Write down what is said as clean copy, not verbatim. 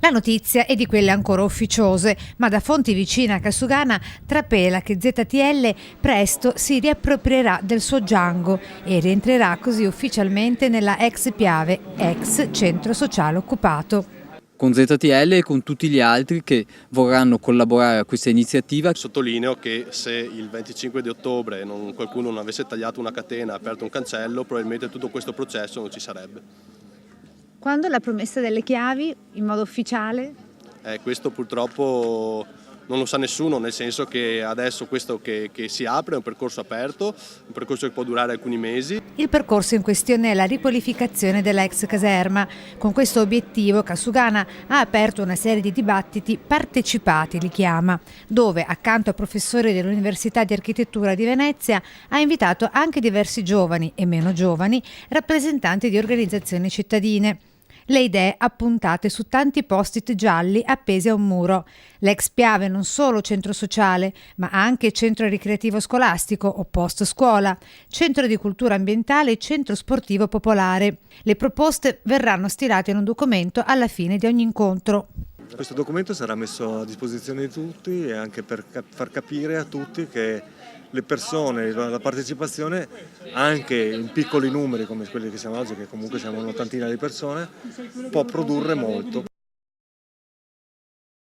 La notizia è di quelle ancora ufficiose, ma da fonti vicine a Casugana trapela che ZTL presto si riapproprierà del suo Django e rientrerà così ufficialmente nella ex Piave, ex centro sociale occupato. Con ZTL e con tutti gli altri che vorranno collaborare a questa iniziativa. Sottolineo che se il 25 di ottobre qualcuno non avesse tagliato una catena, aperto un cancello, probabilmente tutto questo processo non ci sarebbe. Quando la promessa delle chiavi, in modo ufficiale? Questo purtroppo non lo sa nessuno, nel senso che adesso questo che si apre è un percorso aperto, un percorso che può durare alcuni mesi. Il percorso in questione è la riqualificazione della ex caserma. Con questo obiettivo Casugana ha aperto una serie di dibattiti partecipati, li chiama, dove accanto a professori dell'Università di Architettura di Venezia ha invitato anche diversi giovani e meno giovani rappresentanti di organizzazioni cittadine. Le idee appuntate su tanti post-it gialli appesi a un muro. L'ex Piave non solo centro sociale, ma anche centro ricreativo scolastico o post scuola, centro di cultura ambientale e centro sportivo popolare. Le proposte verranno stilate in un documento alla fine di ogni incontro. Questo documento sarà messo a disposizione di tutti e anche per far capire a tutti che le persone, la partecipazione anche in piccoli numeri come quelli che siamo oggi, che comunque siamo un'ottantina di persone, può produrre molto.